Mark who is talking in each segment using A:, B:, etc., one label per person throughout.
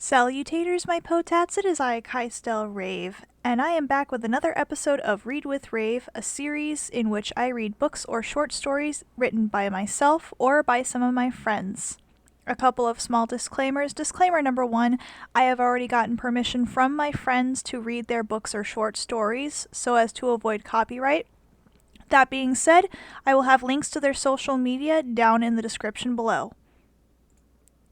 A: Salutators, my potats, it is I, Rave, and I am back with another episode of Read with Rave, a series in which I read books or short stories written by myself or by some of my friends. A couple of small disclaimers. Disclaimer number 1, I have already gotten permission from my friends to read their books or short stories so as to avoid copyright. That being said, I will have links to their social media down in the description below.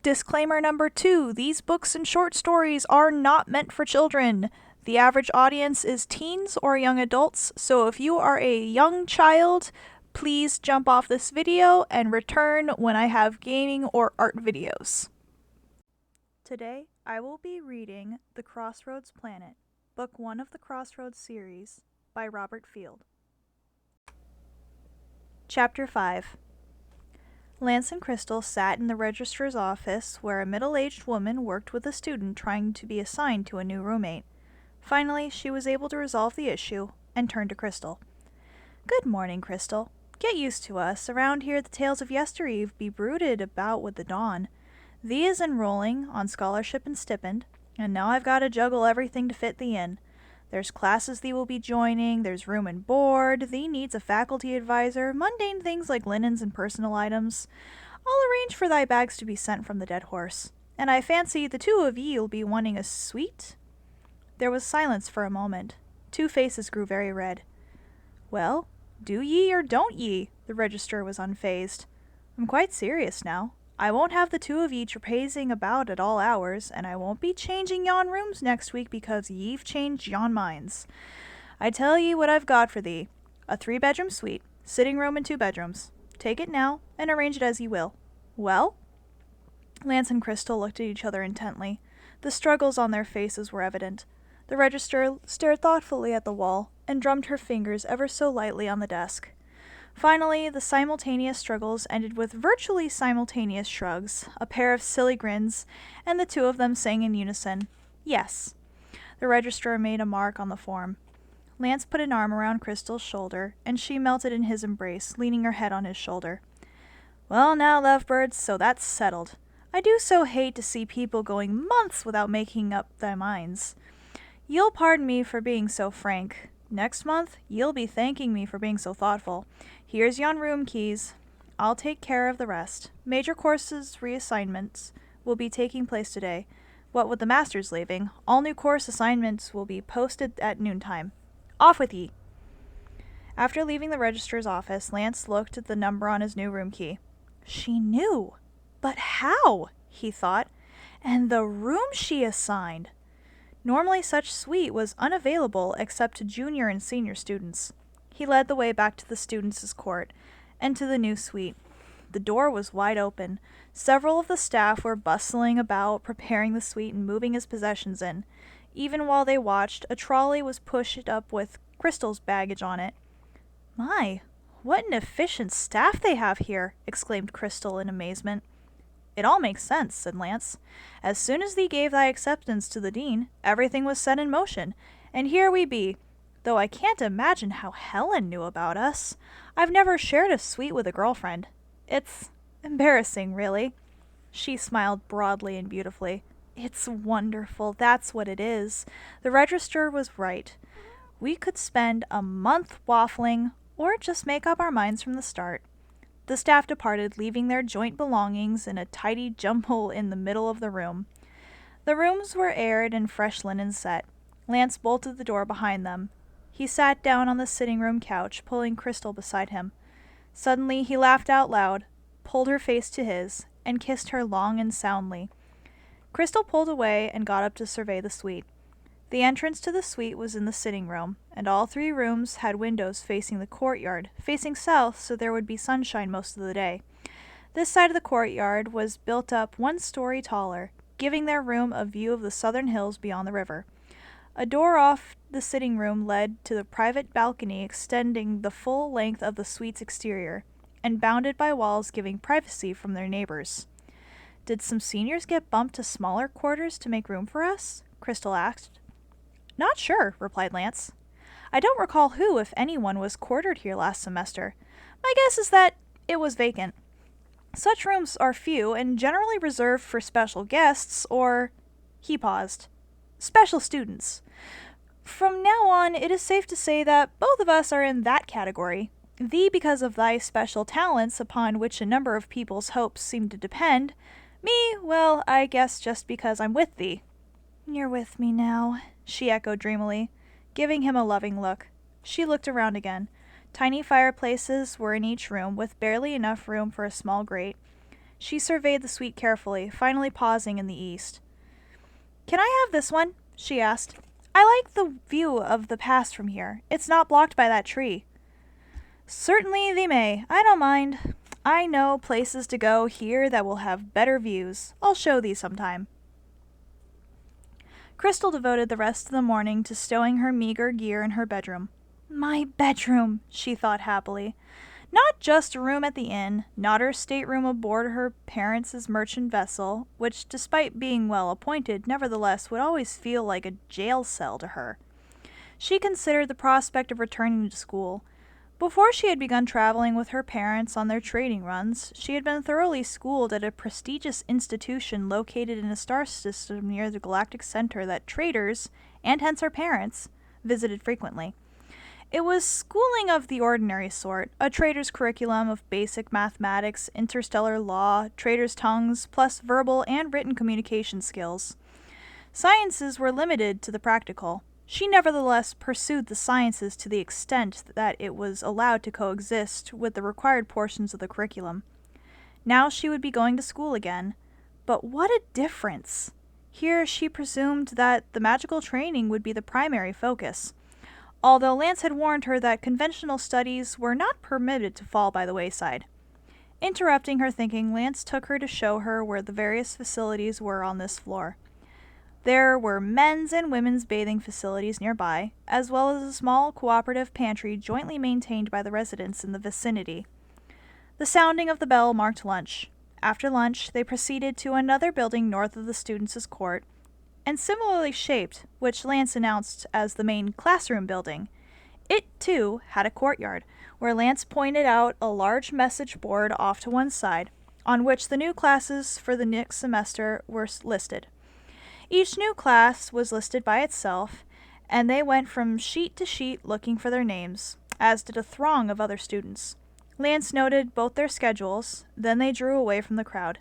A: Disclaimer number 2, these books and short stories are not meant for children. The average audience is teens or young adults, so if you are a young child, please jump off this video and return when I have gaming or art videos. Today, I will be reading The Crossroads Planet, Book 1 of the Crossroads series by Robert Field. Chapter 5. Lance and Crystal sat in the registrar's office where a middle-aged woman worked with a student trying to be assigned to a new roommate. Finally, she was able to resolve the issue and turned to Crystal. "Good morning, Crystal. Get used to us. Around here the tales of yestereve be brooded about with the dawn. Thee is enrolling on scholarship and stipend, and now I've got to juggle everything to fit thee in. There's classes thee will be joining, there's room and board, thee needs a faculty advisor, mundane things like linens and personal items. I'll arrange for thy bags to be sent from the Dead Horse. And I fancy the two of ye'll be wanting a suite?" There was silence for a moment. Two faces grew very red. "Well, do ye or don't ye?" The registrar was unfazed. "I'm quite serious now. I won't have the two of ye trapazing about at all hours, and I won't be changing yon rooms next week because ye've changed yon minds. I tell ye what I've got for thee. A 3-bedroom suite, sitting room and 2 bedrooms. Take it now, and arrange it as ye will. Well?" Lance and Crystal looked at each other intently. The struggles on their faces were evident. The registrar stared thoughtfully at the wall, and drummed her fingers ever so lightly on the desk. Finally, the simultaneous struggles ended with virtually simultaneous shrugs, a pair of silly grins, and the two of them sang in unison, "Yes." The registrar made a mark on the form. Lance put an arm around Crystal's shoulder, and she melted in his embrace, leaning her head on his shoulder. "Well now, lovebirds, so that's settled. I do so hate to see people going months without making up their minds. You'll pardon me for being so frank. Next month, you'll be thanking me for being so thoughtful. Here's yon room keys. I'll take care of the rest. Major courses reassignments will be taking place today. What with the masters leaving, all new course assignments will be posted at noontime. Off with ye." After leaving the registrar's office, Lance looked at the number on his new room key. She knew. But how? He thought. And the room she assigned. Normally such suite was unavailable except to junior and senior students. He led the way back to the students' court and to the new suite. The door was wide open. Several of the staff were bustling about, preparing the suite and moving his possessions in. Even while they watched, a trolley was pushed up with Crystal's baggage on it. "My, what an efficient staff they have here!" exclaimed Crystal in amazement. "It all makes sense," said Lance. "As soon as thee gave thy acceptance to the dean, everything was set in motion, and here we be, though I can't imagine how Helen knew about us. I've never shared a suite with a girlfriend. It's embarrassing, really." She smiled broadly and beautifully. "It's wonderful, that's what it is. The registrar was right. We could spend a month waffling, or just make up our minds from the start." The staff departed, leaving their joint belongings in a tidy jumble in the middle of the room. The rooms were aired and fresh linen set. Lance bolted the door behind them. He sat down on the sitting room couch, pulling Crystal beside him. Suddenly he laughed out loud, pulled her face to his, and kissed her long and soundly. Crystal pulled away and got up to survey the suite. The entrance to the suite was in the sitting room, and all 3 rooms had windows facing the courtyard, facing south so there would be sunshine most of the day. This side of the courtyard was built up 1 story taller, giving their room a view of the southern hills beyond the river. A door off the sitting room led to the private balcony extending the full length of the suite's exterior, and bounded by walls giving privacy from their neighbors. "Did some seniors get bumped to smaller quarters to make room for us?" Crystal asked. "Not sure," replied Lance. "I don't recall who, if anyone, was quartered here last semester. My guess is that it was vacant. Such rooms are few and generally reserved for special guests or He paused. Special students. From now on, it is safe to say that both of us are in that category. Thee because of thy special talents upon which a number of people's hopes seem to depend. Me, well, I guess just because I'm with thee. You're with me now, she echoed dreamily, giving him a loving look. She looked around again. Tiny fireplaces were in each room, with barely enough room for a small grate. She surveyed the suite carefully, finally pausing in the east. Can I have this one? She asked. I like the view of the past from here. It's not blocked by that tree. Certainly thee may. I don't mind. I know places to go here that will have better views. I'll show thee sometime. Crystal devoted the rest of the morning to stowing her meager gear in her bedroom. My bedroom, she thought happily. Not just a room at the inn, not her stateroom aboard her parents' merchant vessel, which, despite being well appointed, nevertheless would always feel like a jail cell to her. She considered the prospect of returning to school. Before she had begun traveling with her parents on their trading runs, she had been thoroughly schooled at a prestigious institution located in a star system near the galactic center that traders, and hence her parents, visited frequently. It was schooling of the ordinary sort, a trader's curriculum of basic mathematics, interstellar law, trader's tongues, plus verbal and written communication skills. Sciences were limited to the practical. She nevertheless pursued the sciences to the extent that it was allowed to coexist with the required portions of the curriculum. Now she would be going to school again. But what a difference! Here she presumed that the magical training would be the primary focus, although Lance had warned her that conventional studies were not permitted to fall by the wayside. Interrupting her thinking, Lance took her to show her where the various facilities were on this floor. There were men's and women's bathing facilities nearby, as well as a small cooperative pantry jointly maintained by the residents in the vicinity. The sounding of the bell marked lunch. After lunch, they proceeded to another building north of the students' court, and similarly shaped, which Lance announced as the main classroom building. It, too, had a courtyard, where Lance pointed out a large message board off to one side, on which the new classes for the next semester were listed. Each new class was listed by itself, and they went from sheet to sheet looking for their names, as did a throng of other students. Lance noted both their schedules, then they drew away from the crowd.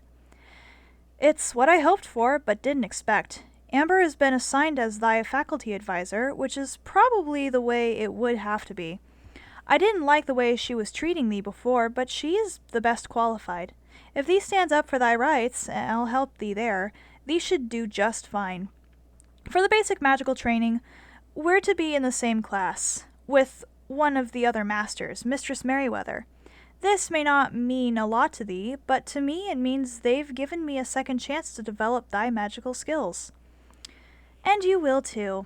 A: It's what I hoped for, but didn't expect. Amber has been assigned as thy faculty advisor, which is probably the way it would have to be. I didn't like the way she was treating thee before, but she is the best qualified. If thee stands up for thy rights, I'll help thee there. Thee should do just fine. For the basic magical training, we're to be in the same class, with one of the other masters, Mistress Merriweather. This may not mean a lot to thee, but to me it means they've given me a second chance to develop thy magical skills. And you will too.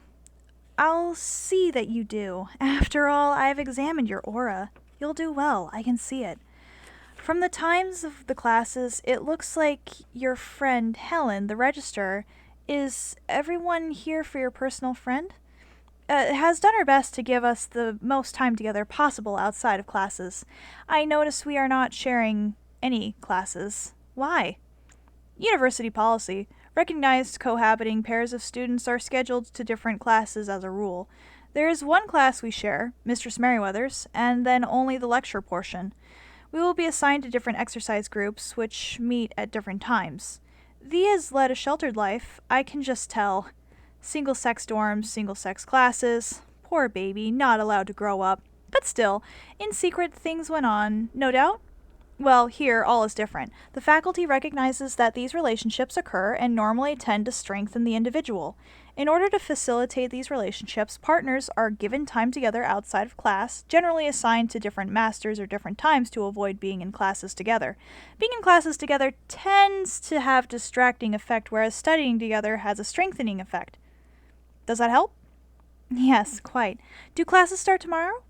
A: I'll see that you do. After all, I've examined your aura. You'll do well, I can see it. From the times of the classes, it looks like your friend Helen, the registrar, is everyone here for your personal friend? Has done her best to give us the most time together possible outside of classes. I notice we are not sharing any classes. Why? University policy. Recognized cohabiting pairs of students are scheduled to different classes as a rule. There is one class we share, Mistress Merriweather's, and then only the lecture portion. We will be assigned to different exercise groups, which meet at different times. Thee has led a sheltered life, I can just tell. Single-sex dorms, single-sex classes. Poor baby, not allowed to grow up. But still, in secret things went on, no doubt? Well, here all is different. The faculty recognizes that these relationships occur and normally tend to strengthen the individual. In order to facilitate these relationships, partners are given time together outside of class, generally assigned to different masters or different times to avoid being in classes together. Being in classes together tends to have a distracting effect, whereas studying together has a strengthening effect. Does that help? Yes, quite. Do classes start tomorrow?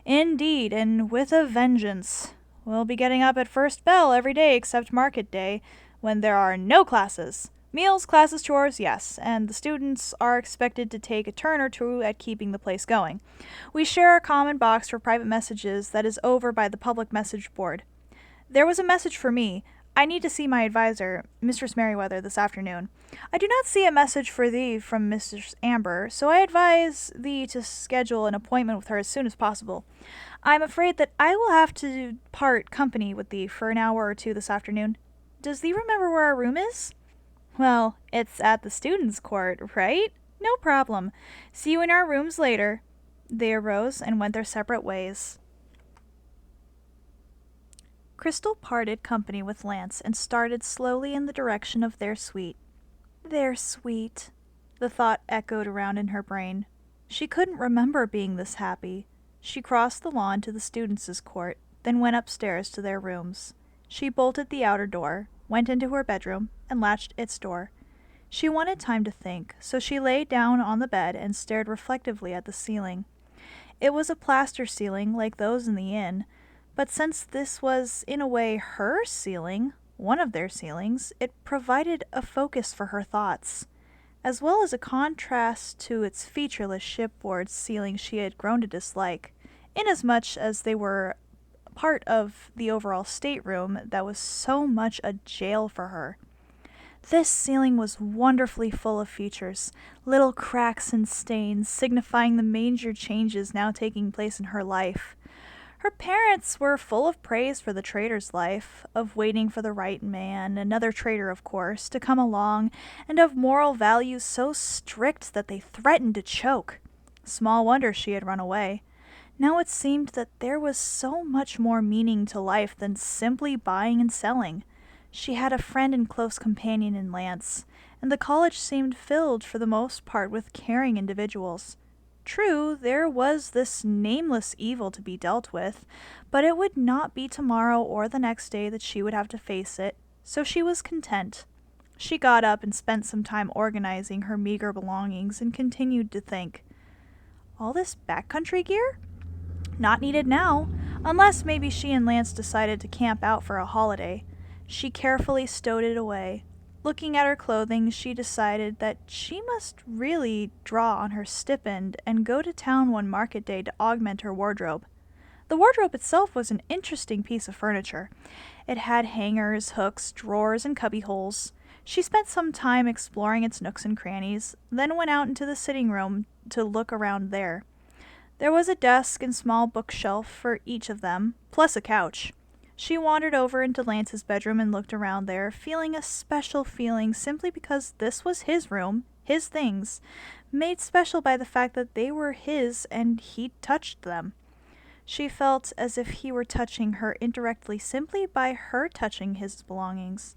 A: Indeed, and with a vengeance. We'll be getting up at first bell every day except market day, when there are no classes. Meals, classes, chores, yes, and the students are expected to take a turn or two at keeping the place going. We share a common box for private messages that is over by the public message board. There was a message for me. I need to see my advisor, Mistress Merriweather, this afternoon. I do not see a message for thee from Mistress Amber, so I advise thee to schedule an appointment with her as soon as possible. I am afraid that I will have to part company with thee for an hour or two this afternoon. Does thee remember where our room is? Well, it's at the students' court, right? No problem. See you in our rooms later. They arose and went their separate ways. Crystal parted company with Lance and started slowly in the direction of their suite. Their suite. The thought echoed around in her brain. She couldn't remember being this happy. She crossed the lawn to the students' court, then went upstairs to their rooms. She bolted the outer door, went into her bedroom, and latched its door. She wanted time to think, so she lay down on the bed and stared reflectively at the ceiling. It was a plaster ceiling like those in the inn, but since this was, in a way, her ceiling, one of their ceilings, it provided a focus for her thoughts, as well as a contrast to its featureless shipboard ceiling she had grown to dislike, inasmuch as they were part of the overall stateroom that was so much a jail for her. This ceiling was wonderfully full of features, little cracks and stains signifying the major changes now taking place in her life. Her parents were full of praise for the trader's life, of waiting for the right man, another trader of course, to come along, and of moral values so strict that they threatened to choke. Small wonder she had run away. Now it seemed that there was so much more meaning to life than simply buying and selling. She had a friend and close companion in Lance, and the college seemed filled for the most part with caring individuals. True, there was this nameless evil to be dealt with, but it would not be tomorrow or the next day that she would have to face it, so she was content. She got up and spent some time organizing her meager belongings and continued to think. All this backcountry gear? Not needed now, unless maybe she and Lance decided to camp out for a holiday. She carefully stowed it away. Looking at her clothing, she decided that she must really draw on her stipend and go to town one market day to augment her wardrobe. The wardrobe itself was an interesting piece of furniture. It had hangers, hooks, drawers, and cubby holes. She spent some time exploring its nooks and crannies, then went out into the sitting room to look around there. There was a desk and small bookshelf for each of them, plus a couch. She wandered over into Lance's bedroom and looked around there, feeling a special feeling simply because this was his room, his things, made special by the fact that they were his and he touched them. She felt as if he were touching her indirectly simply by her touching his belongings.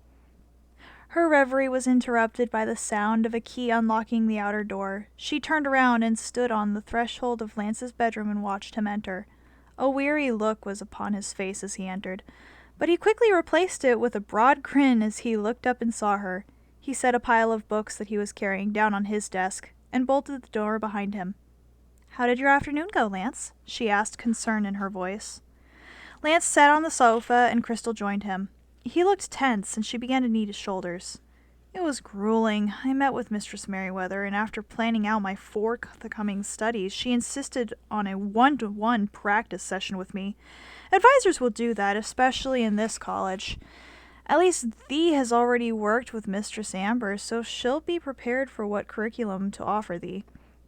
A: Her reverie was interrupted by the sound of a key unlocking the outer door. She turned around and stood on the threshold of Lance's bedroom and watched him enter. A weary look was upon his face as he entered, but he quickly replaced it with a broad grin as he looked up and saw her. He set a pile of books that he was carrying down on his desk and bolted the door behind him. "How did your afternoon go, Lance?" she asked, concern in her voice. Lance sat on the sofa and Crystal joined him. He looked tense and she began to knead his shoulders. It was grueling. I met with Mistress Merriweather, and after planning out my forthcoming studies, she insisted on a one-to-one practice session with me. Advisors will do that, especially in this college. At least thee has already worked with Mistress Amber, so she'll be prepared for what curriculum to offer thee.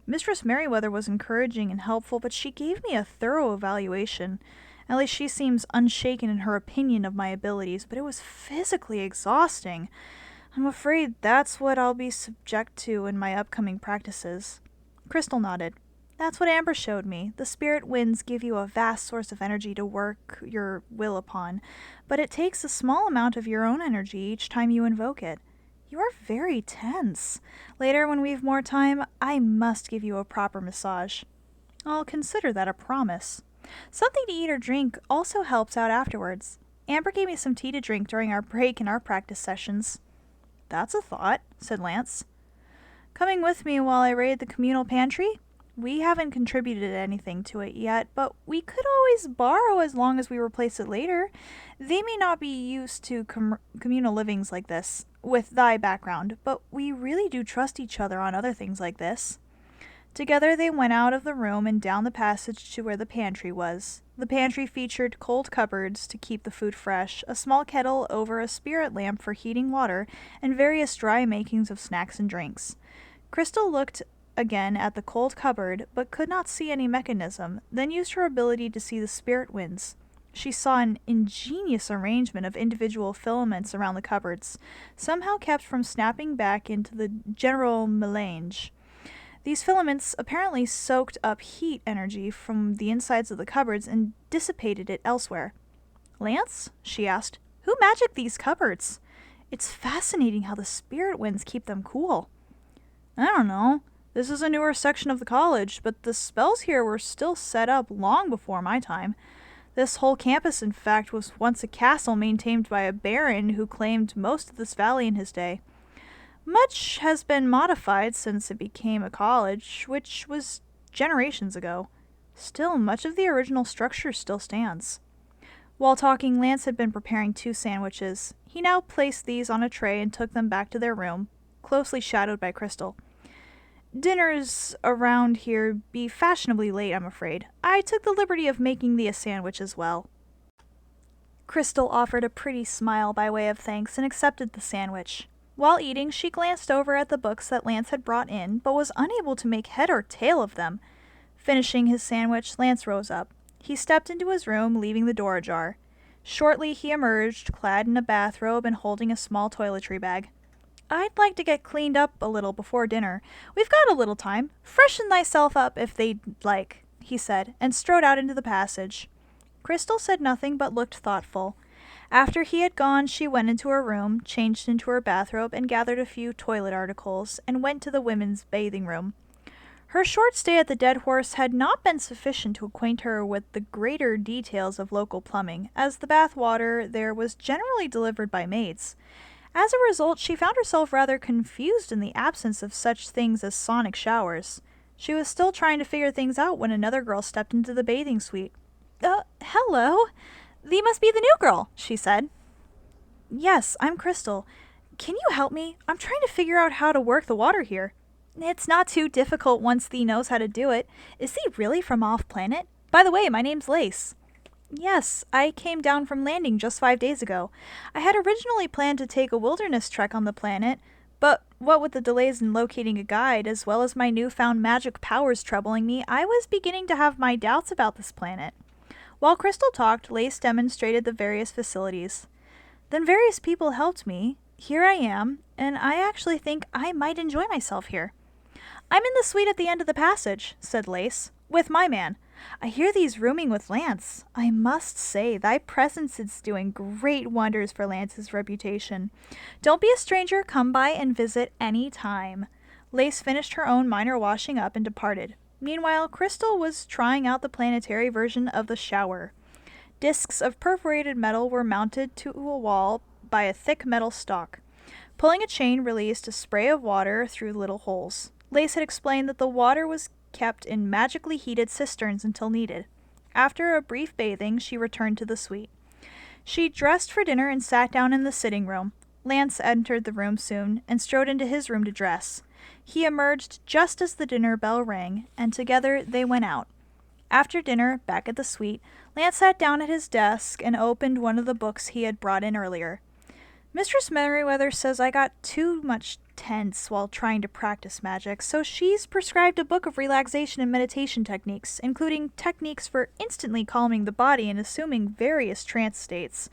A: Mistress Merriweather was encouraging and helpful, but she gave me a thorough evaluation. At least she seems unshaken in her opinion of my abilities, but it was physically exhausting. I'm afraid that's what I'll be subject to in my upcoming practices. Crystal nodded. That's what Amber showed me. The spirit winds give you a vast source of energy to work your will upon, but it takes a small amount of your own energy each time you invoke it. You are very tense. Later, when we've more time, I must give you a proper massage. I'll consider that a promise. Something to eat or drink also helps out afterwards. Amber gave me some tea to drink during our break in our practice sessions. That's a thought, said Lance. Coming with me while I raid the communal pantry? We haven't contributed anything to it yet, but we could always borrow as long as we replace it later. They may not be used to communal livings like this, with thy background, but we really do trust each other on other things like this. Together they went out of the room and down the passage to where the pantry was. The pantry featured cold cupboards to keep the food fresh, a small kettle over a spirit lamp for heating water, and various dry makings of snacks and drinks. Crystal looked again at the cold cupboard, but could not see any mechanism, then used her ability to see the spirit winds. She saw an ingenious arrangement of individual filaments around the cupboards, somehow kept from snapping back into the general melange. These filaments apparently soaked up heat energy from the insides of the cupboards and dissipated it elsewhere. "Lance?" she asked. "Who magicked these cupboards? It's fascinating how the spirit winds keep them cool." "I don't know. This is a newer section of the college, but the spells here were still set up long before my time. This whole campus, in fact, was once a castle maintained by a baron who claimed most of this valley in his day. Much has been modified since it became a college, which was generations ago. Still, much of the original structure still stands." While talking, Lance had been preparing 2 sandwiches. He now placed these on a tray and took them back to their room, closely shadowed by Crystal. "Dinners around here be fashionably late, I'm afraid. I took the liberty of making thee a sandwich as well." Crystal offered a pretty smile by way of thanks and accepted the sandwich. While eating, she glanced over at the books that Lance had brought in, but was unable to make head or tail of them. Finishing his sandwich, Lance rose up. He stepped into his room, leaving the door ajar. Shortly he emerged, clad in a bathrobe and holding a small toiletry bag. "I'd like to get cleaned up a little before dinner. We've got a little time. Freshen thyself up if they'd like," he said, and strode out into the passage. Crystal said nothing but looked thoughtful. After he had gone, she went into her room, changed into her bathrobe, and gathered a few toilet articles, and went to the women's bathing room. Her short stay at the Dead Horse had not been sufficient to acquaint her with the greater details of local plumbing, as the bath water there was generally delivered by maids. As a result, she found herself rather confused in the absence of such things as sonic showers. She was still trying to figure things out when another girl stepped into the bathing suite. Hello. Thee must be the new girl," she said. "Yes, I'm Crystal. Can you help me? I'm trying to figure out how to work the water here." "It's not too difficult once thee knows how to do it. Is thee really from off-planet? By the way, my name's Lace." "Yes, I came down from landing just 5 days ago. I had originally planned to take a wilderness trek on the planet, but what with the delays in locating a guide, as well as my newfound magic powers troubling me, I was beginning to have my doubts about this planet." While Crystal talked, Lace demonstrated the various facilities. "Then various people helped me. Here I am, and I actually think I might enjoy myself here." "I'm in the suite at the end of the passage," said Lace, "with my man. I hear these rooming with Lance. I must say, thy presence is doing great wonders for Lance's reputation. Don't be a stranger, come by and visit any time." Lace finished her own minor washing up and departed. Meanwhile, Crystal was trying out the planetary version of the shower. Discs of perforated metal were mounted to a wall by a thick metal stalk. Pulling a chain released a spray of water through little holes. Lace had explained that the water was kept in magically heated cisterns until needed. After a brief bathing, she returned to the suite. She dressed for dinner and sat down in the sitting room. Lance entered the room soon and strode into his room to dress. He emerged just as the dinner bell rang, and together they went out. After dinner, back at the suite, Lance sat down at his desk and opened one of the books he had brought in earlier. "Mistress Merriweather says I got too much tense while trying to practice magic, so she's prescribed a book of relaxation and meditation techniques, including techniques for instantly calming the body and assuming various trance states.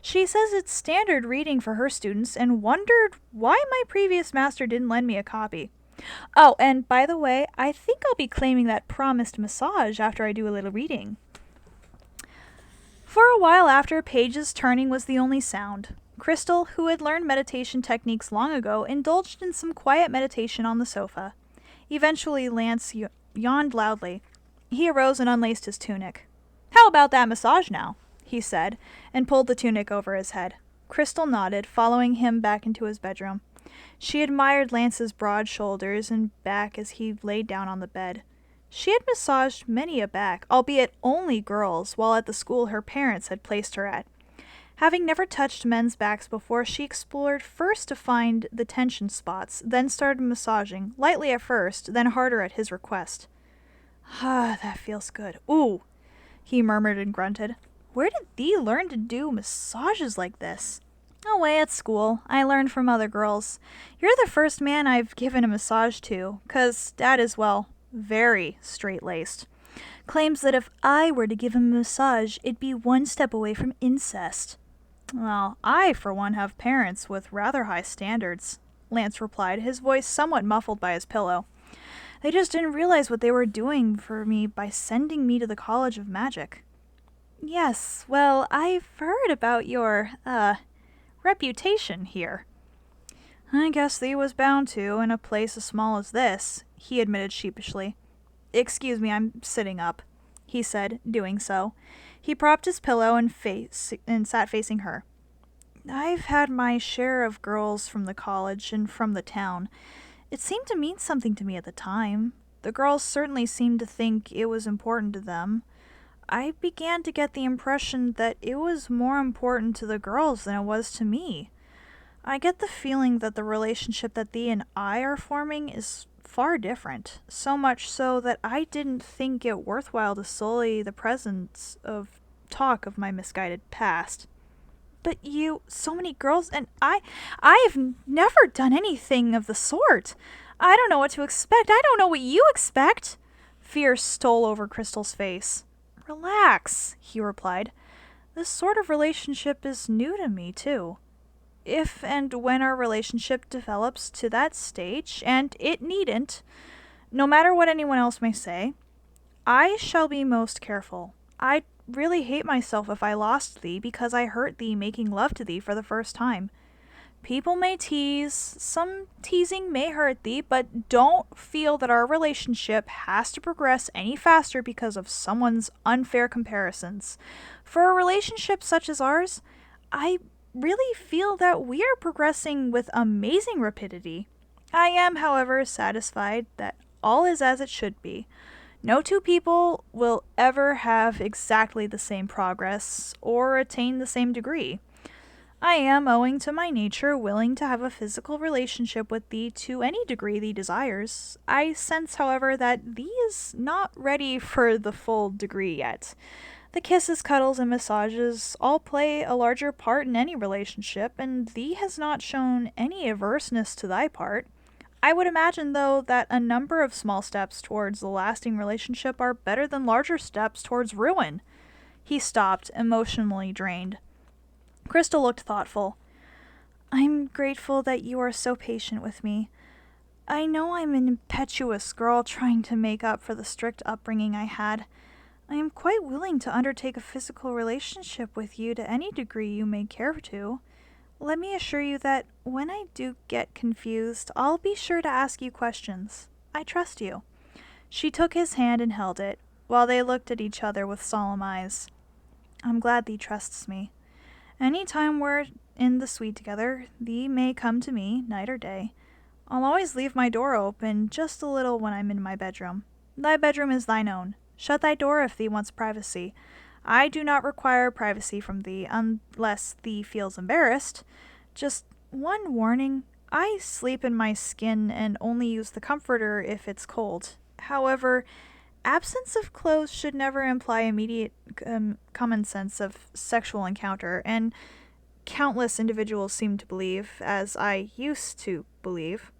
A: She says it's standard reading for her students and wondered why my previous master didn't lend me a copy. Oh, and by the way, I think I'll be claiming that promised massage after I do a little reading." For a while after, pages turning was the only sound. Crystal, who had learned meditation techniques long ago, indulged in some quiet meditation on the sofa. Eventually, Lance yawned loudly. He arose and unlaced his tunic. "How about that massage now?" he said, and pulled the tunic over his head. Crystal nodded, following him back into his bedroom. She admired Lance's broad shoulders and back as he laid down on the bed. She had massaged many a back, albeit only girls, while at the school her parents had placed her at. Having never touched men's backs before, she explored first to find the tension spots, then started massaging, lightly at first, then harder at his request. Ah, that feels good. Ooh, he murmured and grunted. Where did thee learn to do massages like this? Away at school. I learned from other girls. You're the first man I've given a massage to, 'cause Dad is, well, very straight-laced. Claims that if I were to give him a massage, it'd be one step away from incest. Well, I, for one, have parents with rather high standards, Lance replied, his voice somewhat muffled by his pillow. They just didn't realize what they were doing for me by sending me to the College of Magic. Yes, well, I've heard about your, reputation here. I guess thee was bound to, in a place as small as this, he admitted sheepishly. Excuse me, I'm sitting up, he said, doing so. He propped his pillow and sat facing her. I've had my share of girls from the college and from the town. It seemed to mean something to me at the time. The girls certainly seemed to think it was important to them. I began to get the impression that it was more important to the girls than it was to me. I get the feeling that the relationship that thee and I are forming is far different, so much so that I didn't think it worthwhile to sully the presence of talk of my misguided past. But you, so many girls, and I've never done anything of the sort. I don't know what to expect. I don't know what you expect. Fear stole over Crystal's face. Relax, he replied. This sort of relationship is new to me, too. If and when our relationship develops to that stage, and it needn't, no matter what anyone else may say, I shall be most careful. I'd really hate myself if I lost thee because I hurt thee making love to thee for the first time. People may tease, some teasing may hurt thee, but don't feel that our relationship has to progress any faster because of someone's unfair comparisons. For a relationship such as ours, I really feel that we are progressing with amazing rapidity. I am, however, satisfied that all is as it should be. No two people will ever have exactly the same progress or attain the same degree. I am, owing to my nature, willing to have a physical relationship with thee to any degree thee desires. I sense, however, that thee is not ready for the full degree yet. The kisses, cuddles, and massages all play a larger part in any relationship, and thee has not shown any averseness to thy part. I would imagine, though, that a number of small steps towards the lasting relationship are better than larger steps towards ruin. He stopped, emotionally drained. Crystal looked thoughtful. I'm grateful that you are so patient with me. I know I'm an impetuous girl trying to make up for the strict upbringing I had. I am quite willing to undertake a physical relationship with you to any degree you may care to. Let me assure you that when I do get confused, I'll be sure to ask you questions. I trust you. She took his hand and held it, while they looked at each other with solemn eyes. I'm glad thee trusts me. Any time we're in the suite together, thee may come to me, night or day. I'll always leave my door open just a little when I'm in my bedroom. Thy bedroom is thine own. Shut thy door if thee wants privacy. I do not require privacy from thee, unless thee feels embarrassed. Just one warning. I sleep in my skin and only use the comforter if it's cold. However, absence of clothes should never imply immediate common sense of sexual encounter, and countless individuals seem to believe, as I used to believe.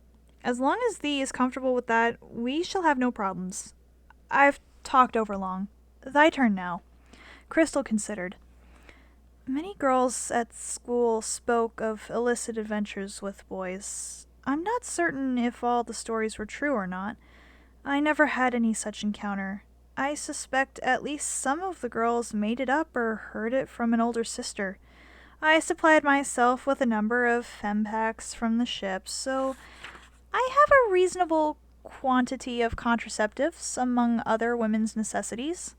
A: As long as thee is comfortable with that, we shall have no problems. I've talked over long. Thy turn now. Crystal considered. Many girls at school spoke of illicit adventures with boys. I'm not certain if all the stories were true or not. I never had any such encounter. I suspect at least some of the girls made it up or heard it from an older sister. I supplied myself with a number of fempacks from the ship, so I have a reasonable quantity of contraceptives among other women's necessities.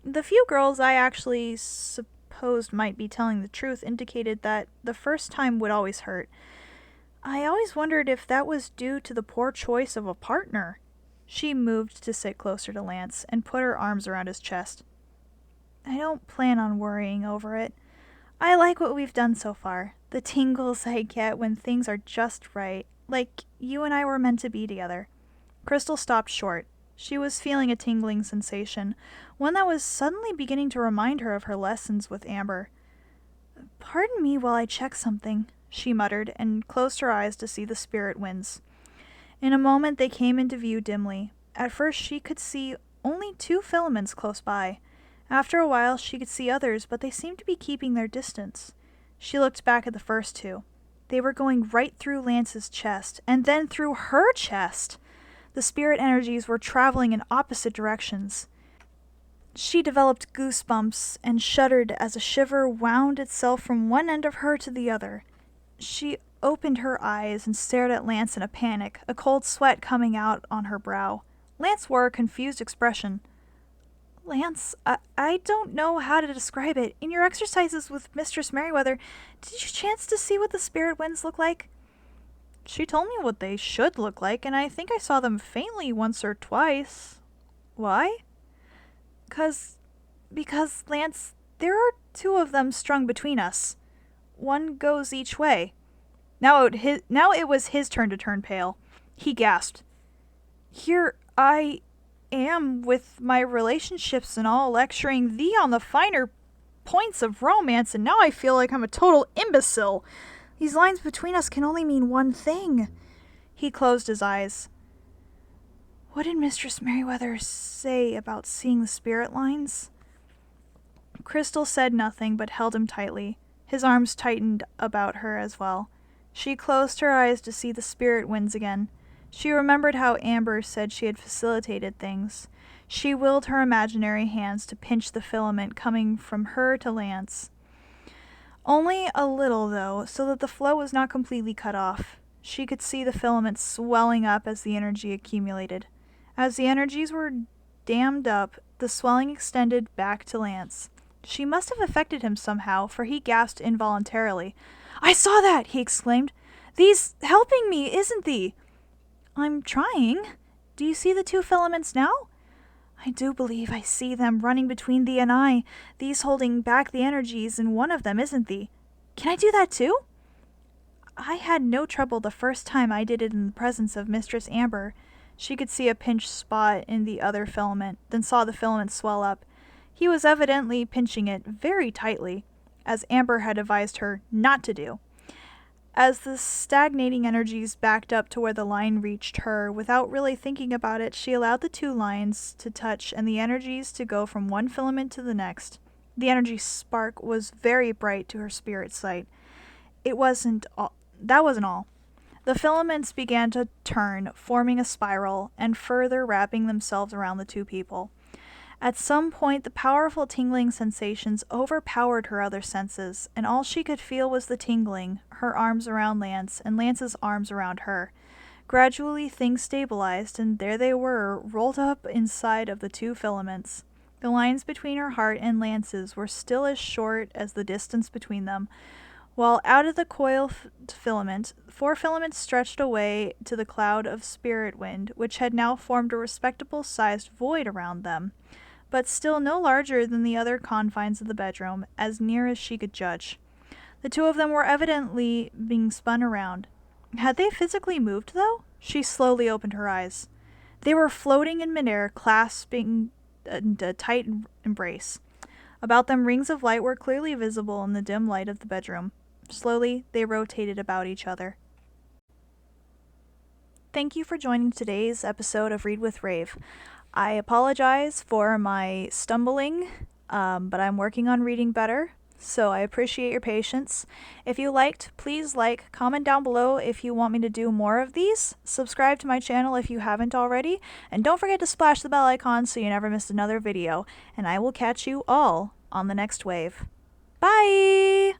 A: The few girls I actually supposed might be telling the truth indicated that the first time would always hurt. I always wondered if that was due to the poor choice of a partner. She moved to sit closer to Lance and put her arms around his chest. I don't plan on worrying over it. I like what we've done so far. The tingles I get when things are just right, like you and I were meant to be together. Crystal stopped short. She was feeling a tingling sensation, one that was suddenly beginning to remind her of her lessons with Amber. Pardon me while I check something, she muttered, and closed her eyes to see the spirit winds. In a moment they came into view dimly. At first she could see only 2 filaments close by. After a while she could see others, but they seemed to be keeping their distance. She looked back at the first 2. They were going right through Lance's chest, and then through her chest. The spirit energies were traveling in opposite directions. She developed goosebumps and shuddered as a shiver wound itself from one end of her to the other. She opened her eyes and stared at Lance in a panic, a cold sweat coming out on her brow. Lance wore a confused expression. Lance, I don't know how to describe it. In your exercises with Mistress Merriweather, did you chance to see what the spirit winds look like? She told me what they should look like, and I think I saw them faintly once or twice. Why? Because, Lance, there are 2 of them strung between us. One goes each way. Now it was his turn to turn pale. He gasped. Here I am with my relationships and all, lecturing thee on the finer points of romance, and now I feel like I'm a total imbecile. These lines between us can only mean one thing. He closed his eyes. What did Mistress Merriweather say about seeing the spirit lines? Crystal said nothing, but held him tightly. His arms tightened about her as well. She closed her eyes to see the spirit winds again. She remembered how Amber said she had facilitated things. She willed her imaginary hands to pinch the filament coming from her to Lance. Only a little, though, so that the flow was not completely cut off. She could see the filaments swelling up as the energy accumulated. As the energies were dammed up, the swelling extended back to Lance. She must have affected him somehow, for he gasped involuntarily. I saw that! He exclaimed. Thee's helping me, isn't thee? I'm trying. Do you see the 2 filaments now? I do believe I see them running between thee and I. Thee's holding back the energies in one of them, isn't thee? Can I do that too? I had no trouble the first time I did it in the presence of Mistress Amber. She could see a pinched spot in the other filament, then saw the filament swell up. He was evidently pinching it very tightly, as Amber had advised her not to do. As the stagnating energies backed up to where the line reached her, without really thinking about it, she allowed the 2 lines to touch and the energies to go from one filament to the next. The energy spark was very bright to her spirit sight. That wasn't all. The filaments began to turn, forming a spiral, and further wrapping themselves around the 2 people. At some point, the powerful tingling sensations overpowered her other senses, and all she could feel was the tingling, her arms around Lance, and Lance's arms around her. Gradually, things stabilized, and there they were, rolled up inside of the 2 filaments. The lines between her heart and Lance's were still as short as the distance between them, while out of the coil filament, 4 filaments stretched away to the cloud of spirit wind, which had now formed a respectable-sized void around them, but still no larger than the other confines of the bedroom, as near as she could judge. The 2 of them were evidently being spun around. Had they physically moved, though? She slowly opened her eyes. They were floating in midair, clasping in a tight embrace. About them, rings of light were clearly visible in the dim light of the bedroom. Slowly, they rotated about each other. Thank you for joining today's episode of Read with Rave. I apologize for my stumbling, but I'm working on reading better, so I appreciate your patience. If you liked, please comment down below if you want me to do more of these. Subscribe to my channel if you haven't already, and don't forget to splash the bell icon so you never miss another video, and I will catch you all on the next wave. Bye!